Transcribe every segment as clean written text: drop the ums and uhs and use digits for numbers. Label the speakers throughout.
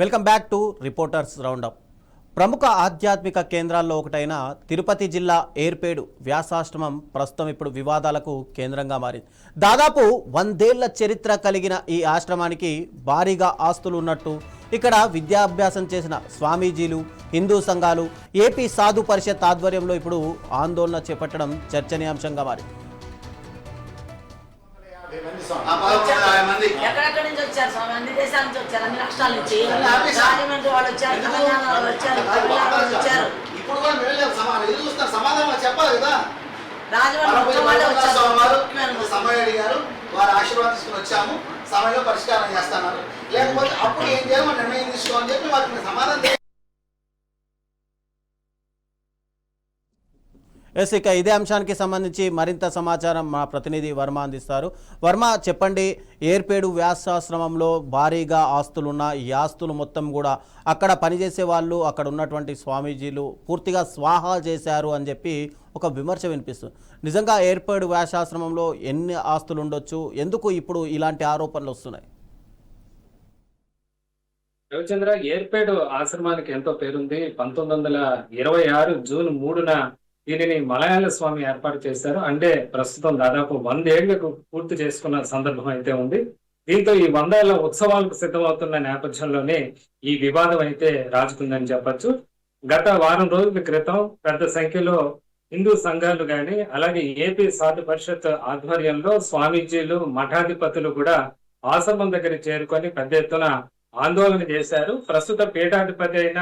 Speaker 1: Welcome back to Reporters Roundup. ప్రముఖ ఆధ్యాత్మిక కేంద్రాల్లో ఒకటైన తిరుపతి జిల్లా ఏర్పేడు వ్యాసాశ్రమం ప్రస్తుతం ఇప్పుడు వివాదాలకు కేంద్రంగా మారింది. దాదాపు 100 ఏళ్ల చరిత్ర కలిగిన ఈ ఆశ్రమానికి భారీగా ఆస్తులు ఉన్నట్టు ఇక్కడ విద్యాభ్యాసం చేసిన స్వామీజీలు, హిందూ సంఘాలు, ఏపీ సాధు పరిషత్ ఆధ్వర్యంలో ఇప్పుడు ఆందోళన చేపట్టడం చర్చనీయాంశంగా మారింది.
Speaker 2: ఎక్కడెక్కడి నుంచి వచ్చారు స్వామి? అన్ని దేశాల నుంచి వచ్చారు, అన్ని రాష్ట్రాల నుంచి. రాజమండ్రి వాళ్ళు వచ్చారు, తెలంగాణ వాళ్ళు వచ్చారు, తమిళనాడు వాళ్ళు వచ్చారు.
Speaker 3: ఇప్పుడు కూడా మీరు సమాధానం చెప్పాలి కదా.
Speaker 2: రాజమండ్రి
Speaker 3: సమయం అడిగారు, వారు ఆశీర్వాదం తీసుకుని వచ్చాము, సమయంలో పరిష్కారం చేస్తున్నారు. లేకపోతే అప్పుడు ఏం చేయాలి, మనం నిర్ణయం తీసుకోవాలని చెప్పి వారికి సమాధానం.
Speaker 1: ఎస్, ఇక ఇదే అంశానికి సంబంధించి మరింత సమాచారం మా ప్రతినిధి వర్మ అందిస్తారు. వర్మ, చెప్పండి, ఏర్పేడు వ్యాసాశ్రమంలో భారీగా ఆస్తులున్న ఈ ఆస్తులు మొత్తం కూడా అక్కడ పనిచేసే వాళ్ళు, అక్కడ ఉన్నటువంటి స్వామీజీలు పూర్తిగా స్వాహా చేశారు అని చెప్పి ఒక విమర్శ వినిపిస్తుంది. నిజంగా ఏర్పేడు వ్యాసాశ్రమంలో ఎన్ని ఆస్తులు ఉండొచ్చు? ఎందుకు ఇప్పుడు ఇలాంటి ఆరోపణలు వస్తున్నాయి?
Speaker 4: రవిచంద్ర, ఏర్పేడు ఆశ్రమానికి ఎంతో పేరుంది. 1926 జూన్ 3న దీనిని మలయాళ స్వామి ఏర్పాటు చేశారు. అంటే ప్రస్తుతం దాదాపు 100 ఏళ్లకు పూర్తి చేసుకున్న సందర్భం అయితే ఉంది. దీంతో ఈ 100 ఏళ్ల ఉత్సవాలకు సిద్ధమవుతున్న నేపథ్యంలోనే ఈ వివాదం అయితే రాజుకుందని చెప్పొచ్చు. గత వారం రోజుల క్రితం పెద్ద సంఖ్యలో హిందూ సంఘాలు గాని, అలాగే ఏపీ సాధు పరిషత్ ఆధ్వర్యంలో స్వామీజీలు, మఠాధిపతులు కూడా ఆశ్రమం దగ్గర చేరుకొని పెద్ద ఎత్తున ఆందోళన చేశారు. ప్రస్తుత పీఠాధిపతి అయిన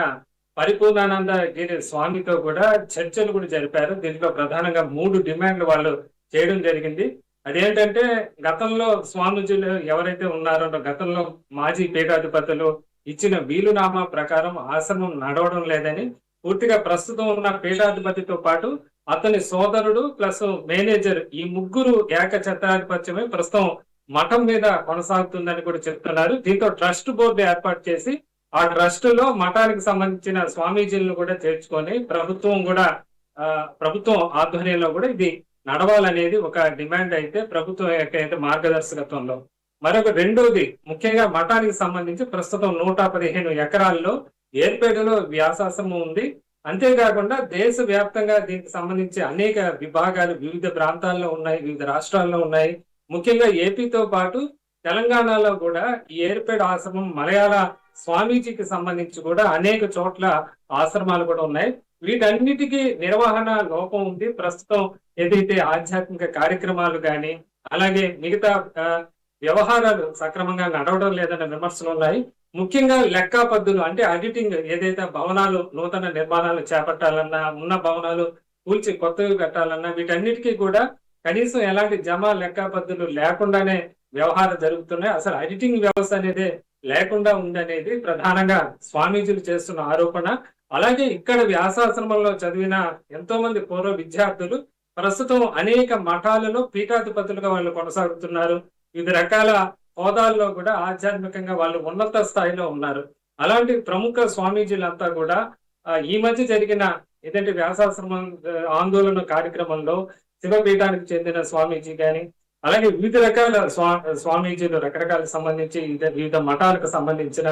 Speaker 4: పరిపూర్ణానంద గిరి స్వామితో కూడా చర్చలు కూడా జరిపారు. దీంట్లో ప్రధానంగా 3 డిమాండ్లు వాళ్ళు చేయడం జరిగింది. అదేంటంటే, గతంలో స్వామీజీలు ఎవరైతే ఉన్నారో, గతంలో మాజీ పీఠాధిపతులు ఇచ్చిన వీలునామా ప్రకారం ఆశ్రమం నడవడం లేదని, పూర్తిగా ప్రస్తుతం ఉన్న పీఠాధిపతితో పాటు అతని సోదరుడు ప్లస్ మేనేజర్, ఈ ముగ్గురు ఏకఛత్రాధిపత్యమే ప్రస్తుతం మఠం మీద కొనసాగుతుందని కూడా చెప్తున్నారు. దీంతో ట్రస్ట్ బోర్డు ఏర్పాటు చేసి ఆ ట్రస్ట్ లో మఠానికి సంబంధించిన స్వామీజీలను కూడా చేర్చుకొని ప్రభుత్వం ఆధ్వర్యంలో కూడా ఇది నడవాలనేది ఒక డిమాండ్ అయితే ప్రభుత్వం యొక్క మార్గదర్శకత్వంలో. మరొక రెండోది, ముఖ్యంగా మఠానికి సంబంధించి ప్రస్తుతం 115 ఎకరాల్లో ఏర్పేటలో వ్యాసాశ్రమం ఉంది. అంతేకాకుండా దేశవ్యాప్తంగా దీనికి సంబంధించి అనేక విభాగాలు వివిధ ప్రాంతాల్లో ఉన్నాయి, వివిధ రాష్ట్రాల్లో ఉన్నాయి. ముఖ్యంగా ఏపీతో పాటు తెలంగాణలో కూడా ఈ ఏర్పేడు ఆశ్రమం మలయాళ స్వామీజీకి సంబంధించి కూడా అనేక చోట్ల ఆశ్రమాలు కూడా ఉన్నాయి. వీటన్నిటికీ నిర్వహణ లోపం ఉంది. ప్రస్తుతం ఏదైతే ఆధ్యాత్మిక కార్యక్రమాలు కానీ, అలాగే మిగతా వ్యవహారాలు సక్రమంగా నడవడం లేదన్న విమర్శలు ఉన్నాయి. ముఖ్యంగా లెక్కా పద్ధతులు, అంటే ఆడిటింగ్, ఏదైతే భవనాలు నూతన నిర్మాణాలు చేపట్టాలన్నా, ఉన్న భవనాలు కూల్చి కొత్తవి కట్టాలన్నా, వీటన్నిటికీ కూడా కనీసం ఎలాంటి జమ లెక్కా పద్ధతులు లేకుండానే వ్యవహారం జరుగుతున్నాయి. అసలు ఆడిటింగ్ వ్యవస్థ అనేది లేకుండా ఉందనేది ప్రధానంగా స్వామీజీలు చేస్తున్న ఆరోపణ. అలాగే ఇక్కడ వ్యాసాశ్రమంలో చదివిన ఎంతో మంది పూర్వ విద్యార్థులు ప్రస్తుతం అనేక మఠాలలో పీఠాధిపతులుగా వాళ్ళు కొనసాగుతున్నారు. వివిధ రకాల హోదాల్లో కూడా ఆధ్యాత్మికంగా వాళ్ళు ఉన్నత స్థాయిలో ఉన్నారు. అలాంటి ప్రముఖ స్వామీజీలంతా కూడా ఈ మధ్య జరిగిన ఏదంటే వ్యాసాశ్రమం ఆందోళన కార్యక్రమంలో శివపీఠానికి చెందిన స్వామీజీ కానీ, అలాగే వివిధ రకాల స్వామీజీలు రకరకాల సంబంధించి వివిధ మఠాలకు సంబంధించిన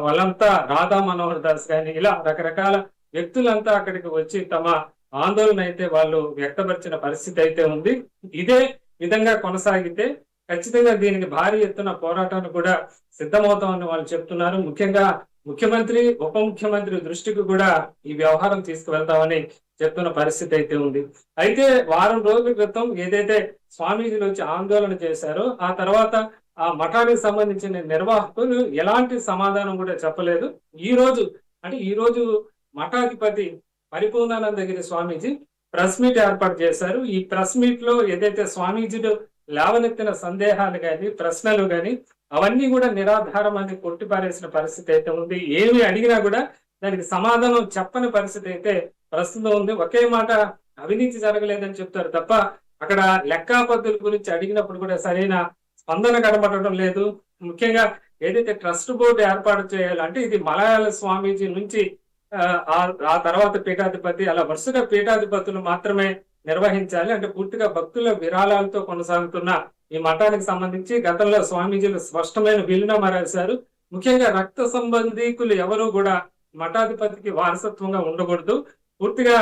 Speaker 4: వాళ్ళంతా, రాధా మనోహర్ దాస్ కానీ, ఇలా రకరకాల వ్యక్తులంతా అక్కడికి వచ్చి తమ ఆందోళన అయితే వాళ్ళు వ్యక్తపరిచిన పరిస్థితి అయితే ఉంది. ఇదే విధంగా కొనసాగితే ఖచ్చితంగా దీనికి భారీ ఎత్తున పోరాటాన్ని కూడా సిద్ధమవుతామని వాళ్ళు చెప్తున్నారు. ముఖ్యంగా ముఖ్యమంత్రి, ఉప ముఖ్యమంత్రి దృష్టికి కూడా ఈ వ్యవహారం తీసుకువెళ్తామని చెప్తున్న పరిస్థితి అయితే ఉంది. అయితే వారం రోజుల క్రితం ఏదైతే స్వామీజీలు వచ్చి ఆందోళన చేశారో, ఆ తర్వాత ఆ మఠానికి సంబంధించిన నిర్వాహకులు ఎలాంటి సమాధానం కూడా చెప్పలేదు. ఈ రోజు మఠాధిపతి పరిపూర్ణానందగిరి స్వామీజీ ప్రెస్ మీట్ ఏర్పాటు చేశారు. ఈ ప్రెస్ మీట్ లో ఏదైతే స్వామీజీలు లేవనెత్తిన సందేహాలు కానీ, ప్రశ్నలు కానీ, అవన్నీ కూడా నిరాధారం అని కొట్టిపారేసిన పరిస్థితి అయితే ఉంది. ఏమి అడిగినా కూడా దానికి సమాధానం చెప్పని పరిస్థితి అయితే ప్రస్తుతం ఉంది. ఒకే మాట, అవినీతి జరగలేదని చెప్తారు తప్ప అక్కడ లెక్కా పద్ధతుల గురించి అడిగినప్పుడు కూడా సరైన స్పందన కనబడటం లేదు. ముఖ్యంగా ఏదైతే ట్రస్ట్ బోర్డు ఏర్పాటు చేయాలంటే, ఇది మలయాళ స్వామీజీ నుంచి ఆ తర్వాత పీఠాధిపతి, అలా వరుసగా పీఠాధిపతులు మాత్రమే నిర్వహించాలి. అంటే పూర్తిగా భక్తుల విరాళాలతో కొనసాగుతున్న ఈ మఠానికి సంబంధించి గతంలో స్వామీజీలు స్పష్టమైన వీలునామా రాశారు. ముఖ్యంగా రక్త సంబంధీకులు ఎవరు కూడా మఠాధిపతికి వారసత్వంగా ఉండకూడదు. పూర్తిగా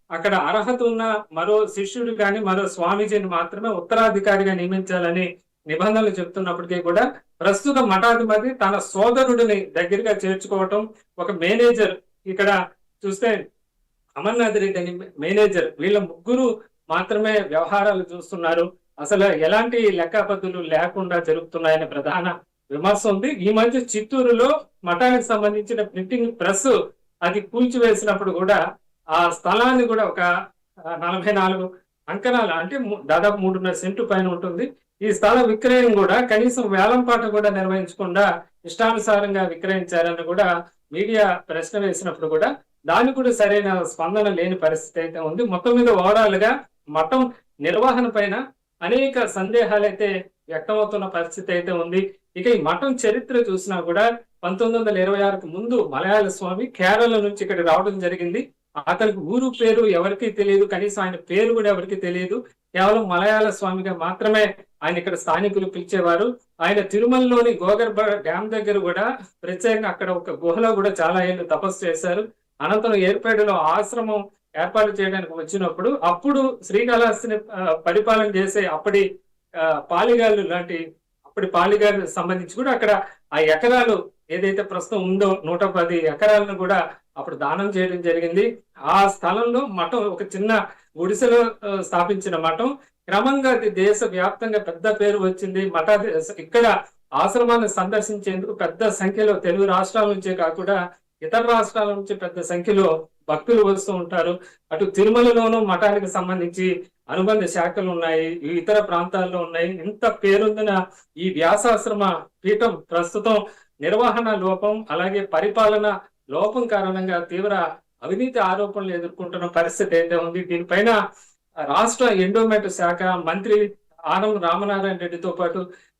Speaker 4: అక్కడ అర్హత ఉన్న మరో శిష్యుడు కానీ మరో స్వామీజీని మాత్రమే ఉత్తరాధికారిగా నియమించాలని నిబంధనలు చెప్తున్నప్పటికీ కూడా ప్రస్తుత మఠాధిపతి తన సోదరుడిని దగ్గరగా చేర్చుకోవటం, ఒక మేనేజర్, ఇక్కడ చూస్తే అమర్నాథ్ రెడ్డి అని మేనేజర్, వీళ్ళ ముగ్గురు మాత్రమే వ్యవహారాలు చూస్తున్నారు. అసలు ఎలాంటి లెక్కపద్ధతులు లేకుండా జరుగుతున్నాయనే ప్రధాన విమర్శ ఉంది. ఈ మధ్య చిత్తూరులో మఠానికి సంబంధించిన ప్రింటింగ్ ప్రెస్ అది కూల్చివేసినప్పుడు కూడా ఆ స్థలాన్ని కూడా ఒక 44 అంకణాలు అంటే దాదాపు 3.5 సెంటు పైన ఉంటుంది. ఈ స్థల విక్రయం కూడా కనీసం వేలంపాట కూడా నిర్వహించకుండా ఇష్టానుసారంగా విక్రయించారని కూడా మీడియా ప్రశ్న వేసినప్పుడు కూడా దానికి కూడా సరైన స్పందన లేని పరిస్థితి అయితే ఉంది. మొత్తం మీద ఓవరాల్ గా మఠం నిర్వహణ పైన అనేక సందేహాలు అయితే వ్యక్తమవుతున్న పరిస్థితి అయితే ఉంది. ఇక ఈ మఠం చరిత్ర చూసినా కూడా 1926కు ముందు మలయాళ స్వామి కేరళ నుంచి ఇక్కడ రావడం జరిగింది. అతనికి ఊరు పేరు ఎవరికి తెలియదు, కనీసం ఆయన పేరు కూడా ఎవరికి తెలియదు. కేవలం మలయాళ స్వామిగా మాత్రమే ఆయన ఇక్కడ స్థానికులు పిలిచేవారు. ఆయన తిరుమలలోని గోగర్భ డ్యామ్ దగ్గర కూడా ప్రత్యేకంగా అక్కడ ఒక గుహలో కూడా చాలా ఏళ్ళు తపస్సు చేశారు. అనంతరం ఏర్పేటలో ఆశ్రమం ఏర్పాటు చేయడానికి వచ్చినప్పుడు అప్పుడు శ్రీకాళహస్తిని పరిపాలన చేసే అప్పటి పాలిగాళ్ళు లాంటి అప్పటి పాలిగాళ్ళకి సంబంధించి కూడా అక్కడ ఆ ఎకరాలు ఏదైతే ప్రస్తుతం ఉందో 110 ఎకరాలను కూడా అప్పుడు దానం చేయడం జరిగింది. ఆ స్థలంలో మఠం ఒక చిన్న గుడిసెలో స్థాపించిన మఠం క్రమంగా దేశ వ్యాప్తంగా పెద్ద పేరు వచ్చింది. ఇక్కడ ఆశ్రమాన్ని సందర్శించేందుకు పెద్ద సంఖ్యలో తెలుగు రాష్ట్రాల నుంచే కాకుండా ఇతర రాష్ట్రాల నుంచి పెద్ద సంఖ్యలో భక్తులు వస్తూ ఉంటారు. అటు తిరుమలలోనూ మఠానికి సంబంధించి అనుబంధ శాఖలు ఉన్నాయి, ఇతర ప్రాంతాల్లో ఉన్నాయి. ఇంత పేరొందిన ఈ వ్యాసాశ్రమ పీఠం ప్రస్తుతం నిర్వహణ లోపం అలాగే పరిపాలన లోపం కారణంగా తీవ్ర అవినీతి ఆరోపణలు ఎదుర్కొంటున్న పరిస్థితి అయితే ఉంది. దీనిపైన రాష్ట్ర ఎండోమెంట్ శాఖ మంత్రి ఆనం రామనారాయణ రెడ్డితో పాటు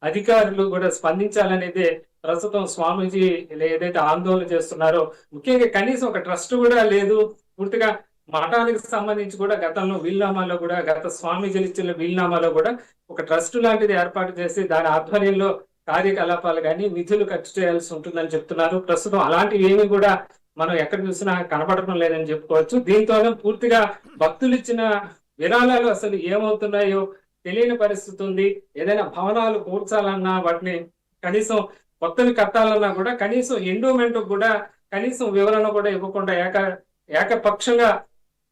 Speaker 4: అధికారులు కూడా స్పందించాలనేది ప్రస్తుతం స్వామీజీ ఏదైతే ఆందోళన చేస్తున్నారో, ముఖ్యంగా కనీసం ఒక ట్రస్ట్ కూడా లేదు. పూర్తిగా మఠానికి సంబంధించి కూడా గతంలో వీలునామాలో కూడా గత స్వామీజీలు ఇచ్చిన వీలునామాలో కూడా ఒక ట్రస్ట్ లాంటిది ఏర్పాటు చేసి దాని ఆధ్వర్యంలో కార్యకలాపాలు కానీ నిధులు ఖర్చు చేయాల్సి ఉంటుందని చెప్తున్నారు. ప్రస్తుతం అలాంటివి ఏమి కూడా మనం ఎక్కడ చూసినా కనపడటం లేదని చెప్పుకోవచ్చు. దీంతోనే పూర్తిగా భక్తులు ఇచ్చిన విరాళాలు అసలు ఏమవుతున్నాయో తెలియని పరిస్థితి ఉంది. ఏదైనా భవనాలు కూర్చాలన్నా వాటిని కనీసం కొత్తవి కట్టాలన్నా కూడా కనీసం ఎండోమెంట్ కూడా కనీసం వివరణ కూడా ఇవ్వకుండా ఏకపక్షంగా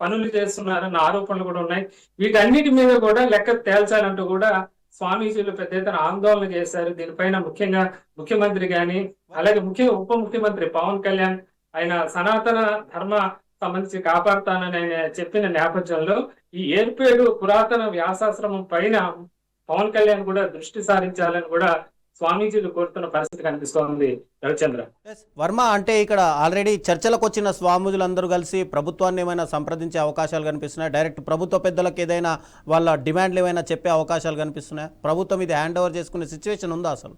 Speaker 4: పనులు చేస్తున్నారన్న ఆరోపణలు కూడా ఉన్నాయి. వీటన్నిటి మీద కూడా లెక్క తేల్చాలంటూ కూడా స్వామీజీలు పెద్ద ఎత్తున ఆందోళన చేశారు. దీనిపైన ముఖ్యంగా ముఖ్యమంత్రి గాని అలాగే ఉప ముఖ్యమంత్రి పవన్ కళ్యాణ్ ఆయన సనాతన ధర్మ సంబంధించి కాపాడుతానని ఆయన చెప్పిన నేపథ్యంలో ఈ ఏర్పేడు పురాతన వ్యాసాశ్రమం పైన పవన్ కళ్యాణ్ కూడా దృష్టి సారించాలని కూడా స్వామీజీలు కోరుతున్న పరిస్థితి కనిపిస్తోంది. రవిచంద్ర
Speaker 1: వర్మ, అంటే ఇక్కడ ఆల్రెడీ చర్చలకు వచ్చిన స్వామీజులందరూ కలిసి ప్రభుత్వాన్ని ఏమైనా సంప్రదించే అవకాశాలు కనిపిస్తున్నాయి? డైరెక్ట్ ప్రభుత్వ పెద్దలకు ఏదైనా వాళ్ళ డిమాండ్లు ఏమైనా చెప్పే అవకాశాలు కనిపిస్తున్నాయా? ప్రభుత్వం ఇది హ్యాండ్ ఓవర్ చేసుకునే సిచ్యువేషన్ ఉందా అసలు?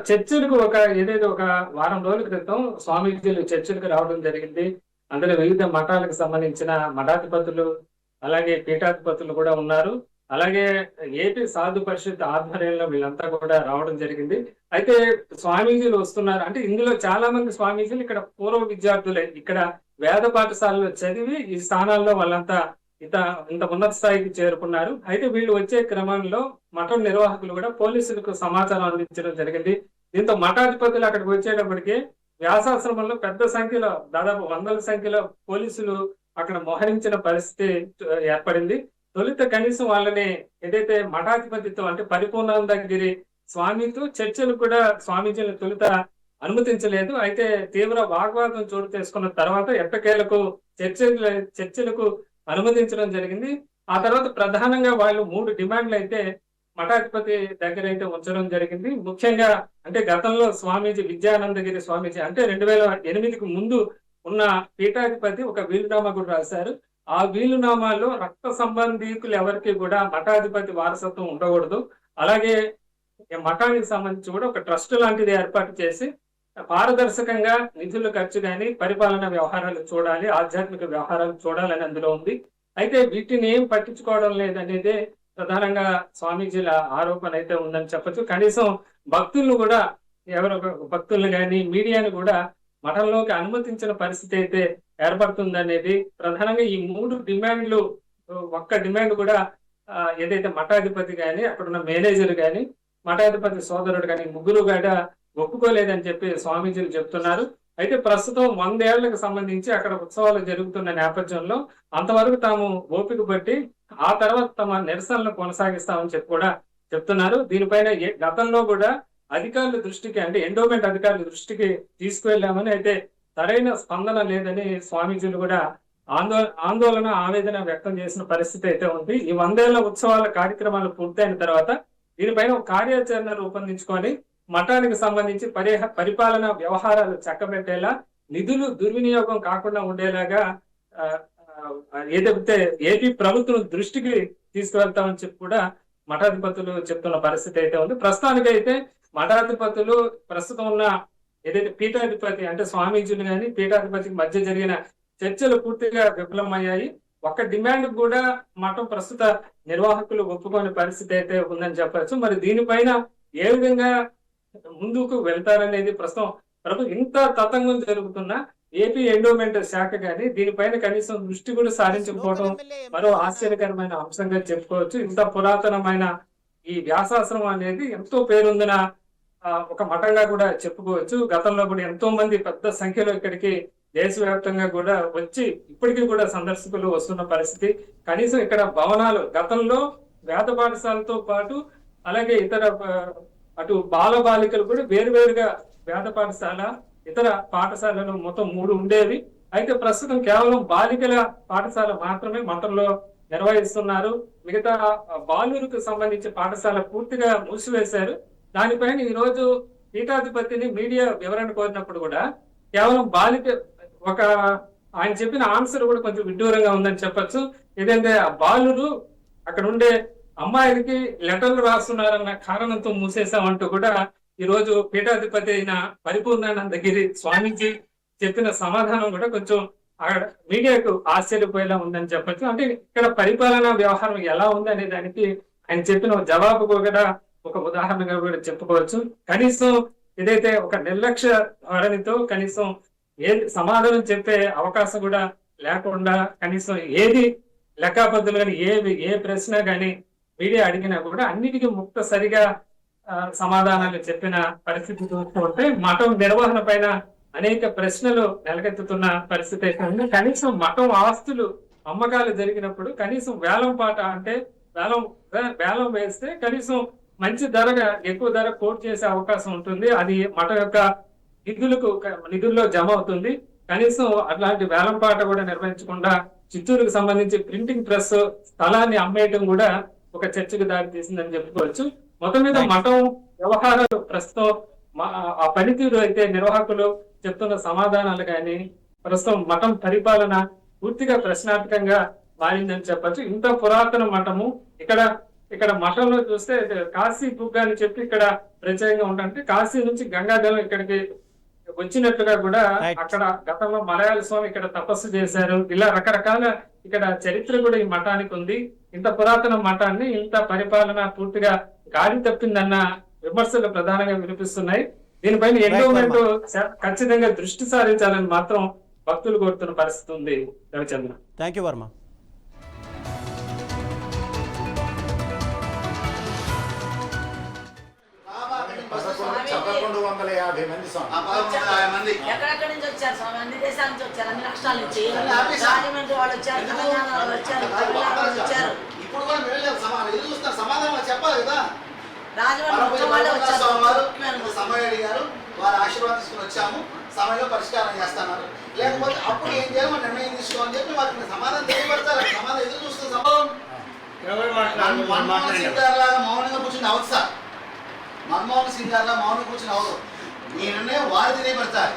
Speaker 4: చర్చలకు ఏదైతే ఒక వారం రోజుల క్రితం స్వామీజీలు చర్చలకు రావడం జరిగింది. అందులో వివిధ మఠాలకు సంబంధించిన మఠాధిపతులు అలాగే పీఠాధిపతులు కూడా ఉన్నారు. అలాగే ఏపీ సాధు పరిషత్ ఆధ్వర్యంలో వీళ్ళంతా కూడా రావడం జరిగింది. అయితే స్వామీజీలు వస్తున్నారు అంటే ఇందులో చాలా మంది స్వామీజీలు ఇక్కడ పూర్వ విద్యార్థులే, ఇక్కడ వేద పాఠశాలలో చదివి ఈ స్థానాల్లో వాళ్ళంతా ఇంత ఉన్నత స్థాయికి చేరుకున్నారు. అయితే వీళ్ళు వచ్చే క్రమంలో మఠం నిర్వాహకులు కూడా పోలీసులకు సమాచారం అందించడం జరిగింది. దీంతో మఠాధిపతులు అక్కడికి వచ్చేటప్పటికి వ్యాసాశ్రమంలో పెద్ద సంఖ్యలో దాదాపు 100ల సంఖ్యలో పోలీసులు అక్కడ మోహరించిన పరిస్థితి ఏర్పడింది. తొలుత కనీసం వాళ్ళని ఏదైతే మఠాధిపతితో అంటే పరిపూర్ణానందగిరి స్వామితో చర్చలు కూడా స్వామీజీలు తొలుత అనుమతించలేదు. అయితే తీవ్ర వాగ్వాదం చోటు చేసుకున్న తర్వాత ఎట్టకేలకు చర్చలకు అనుమతించడం జరిగింది. ఆ తర్వాత ప్రధానంగా వాళ్ళు 3 డిమాండ్లు అయితే మఠాధిపతి దగ్గర అయితే ఉంచడం జరిగింది. ముఖ్యంగా అంటే గతంలో స్వామీజీ విద్యానందగిరి స్వామీజీ అంటే 2008కు ముందు ఉన్న పీఠాధిపతి ఒక వీలునామా కూడా రాశారు. ఆ వీలునామాలో రక్త సంబంధీకులు ఎవరికి కూడా మఠాధిపతి వారసత్వం ఉండకూడదు. అలాగే మఠానికి సంబంధించి కూడా ఒక ట్రస్ట్ లాంటిది ఏర్పాటు చేసి పారదర్శకంగా నిధుల ఖర్చు కానీ పరిపాలన వ్యవహారాలు చూడాలి, ఆధ్యాత్మిక వ్యవహారాలు చూడాలని అందులో ఉంది. అయితే వీటిని ఏం పట్టించుకోవడం లేదనేదే ప్రధానంగా స్వామీజీల ఆరోపణ అయితే ఉందని చెప్పచ్చు. కనీసం భక్తులను కూడా ఎవరో భక్తులను కానీ మీడియాను కూడా మఠంలోకి అనుమతించిన పరిస్థితి అయితే ఏర్పడుతుందనేది ప్రధానంగా ఈ 3 డిమాండ్లు. ఒక్క డిమాండ్ కూడా ఏదైతే మఠాధిపతి కానీ అక్కడున్న మేనేజర్ కానీ మఠాధిపతి సోదరుడు కానీ ముగ్గురు కూడా ఒప్పుకోలేదని చెప్పి స్వామీజీలు చెప్తున్నారు. అయితే ప్రస్తుతం 100 ఏళ్లకు సంబంధించి అక్కడ ఉత్సవాలు జరుగుతున్న నేపథ్యంలో అంతవరకు తాము ఓపిక పట్టి ఆ తర్వాత తమ నిరసనలు కొనసాగిస్తామని చెప్పి కూడా చెప్తున్నారు. దీనిపైన గతంలో కూడా అధికారుల దృష్టికి అంటే ఎండోమెంట్ అధికారుల దృష్టికి తీసుకువెళ్ళామని, అయితే సరైన స్పందన లేదని స్వామీజీలు కూడా ఆందోళన ఆవేదన వ్యక్తం చేసిన పరిస్థితి అయితే ఉంది. ఈ 100 ఏళ్ల ఉత్సవాల కార్యక్రమాలు పూర్తయిన తర్వాత దీనిపైన ఒక కార్యాచరణ రూపొందించుకొని మఠానికి సంబంధించి పరిపాలన వ్యవహారాలు చక్కబెట్టేలా, నిధులు దుర్వినియోగం కాకుండా ఉండేలాగా ఏదైతే ఏపీ ప్రభుత్వం దృష్టికి తీసుకువెళ్తామని చెప్పి కూడా మఠాధిపతులు చెప్తున్న పరిస్థితి అయితే ఉంది. ప్రస్తుతానికైతే మఠాధిపతులు ప్రస్తుతం ఉన్న ఏదైతే పీఠాధిపతి అంటే స్వామీజీలు కానీ పీఠాధిపతికి మధ్య జరిగిన చర్చలు పూర్తిగా విఫలమయ్యాయి. ఒక్క డిమాండ్ కూడా మఠం ప్రస్తుత నిర్వాహకులు ఒప్పుకోని పరిస్థితి అయితే ఉందని చెప్పచ్చు. మరి దీనిపైన ఏ విధంగా ముందుకు వెళ్తారనేది ప్రస్తుతం ఇంత తతంగం జరుగుతున్న ఏపీ ఎండోమెంట్ శాఖ కానీ దీనిపైన కనీసం దృష్టి కూడా సారించకపోవడం మరో ఆశ్చర్యకరమైన అంశంగా చెప్పుకోవచ్చు. ఇంత పురాతనమైన ఈ వ్యాసాశ్రమం అనేది ఎంతో పేరొందిన ఒక మఠంగా కూడా చెప్పుకోవచ్చు. గతంలో కూడా ఎంతో మంది పెద్ద సంఖ్యలో ఇక్కడికి దేశవ్యాప్తంగా కూడా వచ్చి ఇప్పటికీ కూడా సందర్శకులు వస్తున్న పరిస్థితి. కనీసం ఇక్కడ భవనాలు గతంలో వేద పాఠశాలతో పాటు అలాగే ఇతర అటు బాల బాలికలు కూడా వేరువేరుగా వేద పాఠశాల ఇతర పాఠశాలలు మొత్తం 3 ఉండేవి. అయితే ప్రస్తుతం కేవలం బాలికల పాఠశాల మాత్రమే మఠంలో నిర్వహిస్తున్నారు. మిగతా బాలులకు సంబంధించి పాఠశాల పూర్తిగా మూసివేశారు. దానిపైన ఈ రోజు పీఠాధిపతిని మీడియా వివరణ కోరినప్పుడు కూడా కేవలం బాలిక ఆయన చెప్పిన ఆన్సర్ కూడా కొంచెం విడ్డూరంగా ఉందని చెప్పొచ్చు. ఏదంటే ఆ బాలురు అక్కడ ఉండే అమ్మాయిలకి లెటర్లు రాస్తున్నారన్న కారణంతో మూసేశామంటూ కూడా ఈ రోజు పీఠాధిపతి అయిన పరిపూర్ణానందగిరి స్వామీజీ చెప్పిన సమాధానం కూడా కొంచెం మీడియాకు ఆశ్చర్యపోయేలా ఉందని చెప్పొచ్చు. అంటే ఇక్కడ పరిపాలనా వ్యవహారం ఎలా ఉంది అనే దానికి ఆయన చెప్పిన జవాబు కూడా ఒక ఉదాహరణగా కూడా చెప్పుకోవచ్చు. కనీసం ఏదైతే ఒక నిర్లక్ష్య ధోరణితో కనీసం సమాధానం చెప్పే అవకాశం కూడా లేకుండా కనీసం ఏది లెక్కాపద్దులు కానీ ఏ ప్రశ్న కానీ మీడియా అడిగినా కూడా అన్నిటికీ ముక్తసరిగా సమాధానాలు చెప్పిన పరిస్థితి చూస్తుంటే మఠం నిర్వహణ పైన అనేక ప్రశ్నలు నెలకెత్తుతున్న పరిస్థితి అయితే ఉంది. కనీసం మఠం ఆస్తులు అమ్మకాలు జరిగినప్పుడు కనీసం వేలం పాట అంటే వేలం వేస్తే కనీసం మంచి ధరగా ఎక్కువ ధర కోట్ చేసే అవకాశం ఉంటుంది. అది మఠం యొక్క నిధుల్లో జమ అవుతుంది. కనీసం అట్లాంటి వేలం పాట కూడా నిర్వహించకుండా చిత్తూరుకు సంబంధించి ప్రింటింగ్ ప్రెస్ స్థలాన్ని అమ్మేయటం కూడా ఒక చర్చకు దారి తీసిందని చెప్పుకోవచ్చు. మొత్తం మీద మఠం వ్యవహారాలు ప్రస్తుతం ఆ పనితీరు అయితే నిర్వాహకులు చెప్తున్న సమాధానాలు కానీ ప్రస్తుతం మఠం పరిపాలన పూర్తిగా ప్రశ్నార్థకంగా మారిందని చెప్పచ్చు. ఇంత పురాతన మఠము ఇక్కడ మఠంలో చూస్తే కాశీ బుగ్గ అని చెప్పి ఇక్కడ ప్రత్యేకంగా ఉంటే కాశీ నుంచి గంగాజలం ఇక్కడికి వచ్చినట్లుగా కూడా అక్కడ గతంలో మలయాళ స్వామి ఇక్కడ తపస్సు చేశారు. ఇలా రకరకాల ఇక్కడ చరిత్ర కూడా ఈ మఠానికి ఉంది. ఇంత పురాతన మఠాన్ని ఇంత పరిపాలన పూర్తిగా గాడి తప్పిందన్న విమర్శలు ప్రధానంగా వినిపిస్తున్నాయి. దీనిపైన ఎండోమెంట్ ఖచ్చితంగా దృష్టి సారించాలని మాత్రం భక్తులు కోరుతున్న పరిస్థితి ఉంది. Ravichandra,
Speaker 1: thank you Varma.
Speaker 2: ఎక్కడెక్కడి నుంచి వచ్చారు స్వామి? అన్ని దేశాల నుంచి వచ్చారు, అన్ని రాష్ట్రాల నుంచి. రాజమండ్రి వాళ్ళు వచ్చారు, తెలంగాణ వాళ్ళు వచ్చారు, తమిళనాడు వాళ్ళు వచ్చారు.
Speaker 3: ఇప్పుడు కూడా చూస్తారు, సమాధానం చెప్పాలి కదా.
Speaker 2: రాజమండ్రి
Speaker 3: సమయం అడిగారు, వారి ఆశీర్వాదం తీసుకుని వచ్చాము, సమయంలో పరిష్కారం చేస్తున్నారు. లేకపోతే అప్పుడు ఏం చేయాలి మన నిర్ణయం తీసుకోవాలని చెప్పి వారికి సమాధానం తెలియపడతారు. సమాధానం ఎదురు చూస్తున్న సమాధానం మన్మోహన్ సింగ్ గారు లాగా మౌనంగా కూర్చుని అవ్వదు సార్. మన్మోహన్ సింగ్ గారు లాగా మౌనంగా కూర్చుని అవ్వదు. ఈ నిర్ణయం వారు తెలియపడతారు.